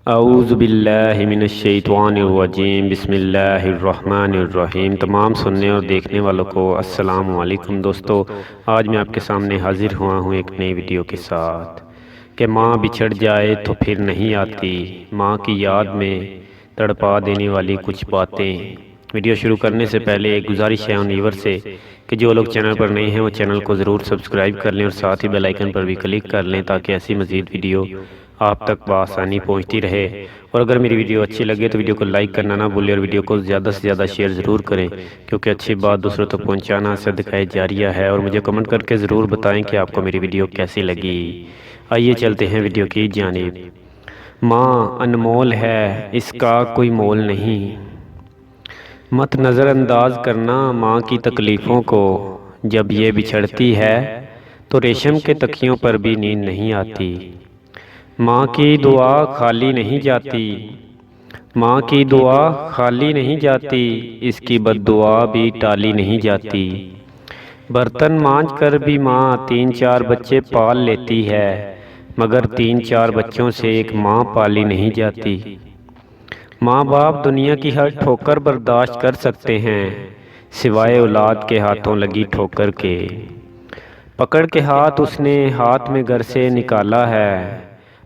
اعوذ باللہ من الشیطان الرجیم، بسم اللہ الرحمن الرحیم۔ تمام سننے اور دیکھنے والوں کو السلام علیکم دوستو، آج میں آپ کے سامنے حاضر ہوا ہوں ایک نئی ویڈیو کے ساتھ کہ ماں بچھڑ جائے تو پھر نہیں آتی، ماں کی یاد میں تڑپا دینے والی کچھ باتیں۔ ویڈیو شروع کرنے سے پہلے ایک گزارش ہے ان ویور سے کہ جو لوگ چینل پر نہیں ہیں وہ چینل کو ضرور سبسکرائب کر لیں اور ساتھ ہی بیل آئیکن پر بھی کلک کر لیں تاکہ ایسی مزید ویڈیو آپ تک بآسانی پہنچتی رہے۔ اور اگر میری ویڈیو اچھی لگے تو ویڈیو کو لائک کرنا نہ بھولیں اور ویڈیو کو زیادہ سے زیادہ شیئر ضرور کریں، کیونکہ اچھی بات دوسروں تک پہنچانا صدقہ جاریہ ہے۔ اور مجھے کمنٹ کر کے ضرور بتائیں کہ آپ کو میری ویڈیو کیسی لگی۔ آئیے چلتے ہیں ویڈیو کی جانب۔ ماں انمول ہے، اس کا کوئی مول نہیں۔ مت نظر انداز کرنا ماں کی تکلیفوں کو، جب یہ بچھڑتی ہے تو ریشم کے تکیوں پر بھی نیند نہیں آتی۔ ماں کی دعا خالی نہیں جاتی، ماں کی دعا خالی نہیں جاتی، اس کی بد دعا بھی ٹالی نہیں جاتی۔ برتن مانجھ کر بھی ماں 3-4 بچے پال لیتی ہے، مگر 3-4 بچوں سے ایک ماں پالی نہیں جاتی۔ ماں باپ دنیا کی ہر ٹھوکر برداشت کر سکتے ہیں، سوائے اولاد کے ہاتھوں لگی ٹھوکر کے۔ پکڑ کے ہاتھ اس نے ہاتھ میں گھر سے نکالا ہے،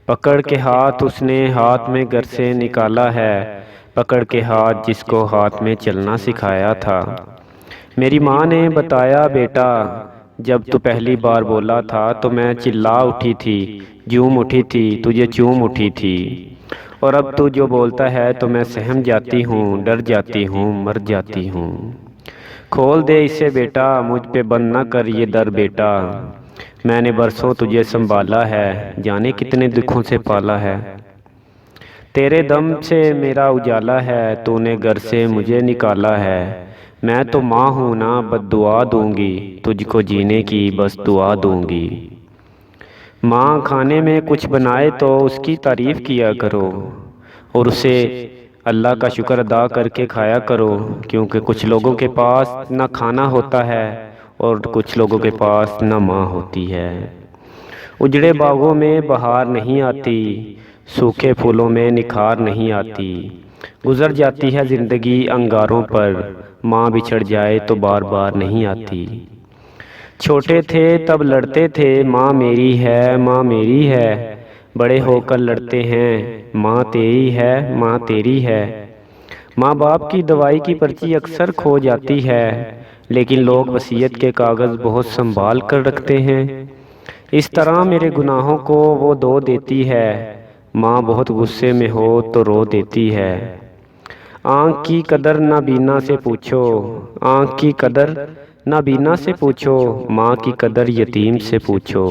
پکڑ کے ہاتھ اس نے ہاتھ میں گھر سے نکالا ہے، پکڑ کے ہاتھ جس کو ہاتھ میں چلنا سکھایا تھا۔ میری ماں نے بتایا، بیٹا جب تو پہلی بار بولا تھا تو میں چلا اٹھی تھی، جھوم اٹھی تھی، تجھے چوم اٹھی تھی، اور اب تو جو بولتا ہے تو میں سہم جاتی ہوں، ڈر جاتی ہوں، مر جاتی ہوں۔ کھول دے اسے بیٹا، مجھ پہ بند نہ کر یہ در بیٹا، میں نے برسوں تجھے سنبھالا ہے، جانے کتنے دکھوں سے پالا ہے۔ تیرے دم سے میرا اجالا ہے، تو نے گھر سے مجھے نکالا ہے۔ میں تو ماں ہوں نا، بد دعا دوں گی، تجھ کو جینے کی بس دعا دوں گی۔ ماں کھانے میں کچھ بنائے تو اس کی تعریف کیا کرو، اور اسے اللہ کا شکر ادا کر کے کھایا کرو، کیونکہ کچھ لوگوں کے پاس نہ کھانا ہوتا ہے اور کچھ لوگوں کے پاس نہ ماں ہوتی ہے۔ اجڑے باغوں میں بہار نہیں آتی، سوکھے پھولوں میں نکھار نہیں آتی، گزر جاتی ہے زندگی انگاروں پر، ماں بچھڑ جائے تو بار بار نہیں آتی۔ چھوٹے تھے تب لڑتے تھے، ماں میری ہے، ماں میری ہے، بڑے ہو کر لڑتے ہیں، ماں تیری ہے، ماں تیری ہے۔ ماں باپ کی دوائی کی پرچی اکثر کھو جاتی ہے، لیکن لوگ وصیت کے کاغذ بہت سنبھال کر رکھتے ہیں۔ اس طرح میرے گناہوں کو وہ دھو دیتی ہے، ماں بہت غصے میں ہو تو رو دیتی ہے۔ آنکھ کی قدر نابینا سے پوچھو، آنکھ کی قدر نابینا سے پوچھو، ماں کی قدر یتیم سے پوچھو۔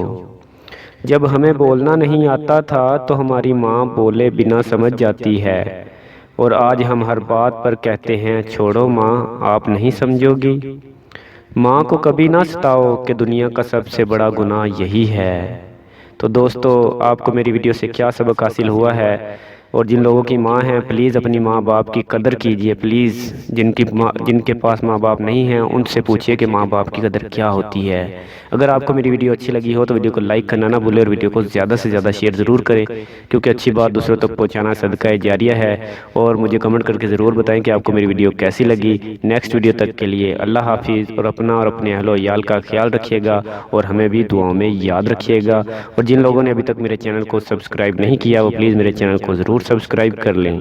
جب ہمیں بولنا نہیں آتا تھا تو ہماری ماں بولے بنا سمجھ جاتی ہے، اور آج ہم ہر بات پر کہتے ہیں چھوڑو ماں آپ نہیں سمجھو گی۔ ماں کو کبھی نہ ستاؤ کہ دنیا کا سب سے بڑا گناہ یہی ہے۔ تو دوستو، آپ کو میری ویڈیو سے کیا سبق حاصل ہوا ہے؟ اور جن لوگوں کی ماں ہیں پلیز اپنی ماں باپ کی قدر کیجئے، پلیز جن کے پاس ماں باپ نہیں ہیں ان سے پوچھئے کہ ماں باپ کی قدر کیا ہوتی ہے۔ اگر آپ کو میری ویڈیو اچھی لگی ہو تو ویڈیو کو لائک کرنا نہ بھولیں اور ویڈیو کو زیادہ سے زیادہ شیئر ضرور کریں، کیونکہ اچھی بات دوسروں تک پہنچانا صدقہ جاریہ ہے۔ اور مجھے کمنٹ کر کے ضرور بتائیں کہ آپ کو میری ویڈیو کیسی لگی۔ نیکسٹ ویڈیو تک کے لیے اللہ حافظ، اور اپنا اور اپنے اہل و عیال کا خیال رکھیے گا اور ہمیں بھی دعاؤں میں یاد رکھیے گا۔ اور جن لوگوں نے ابھی تک میرے چینل کو سبسکرائب نہیں کیا وہ پلیز میرے چینل کو ضرور سبسکرائب کر لیں۔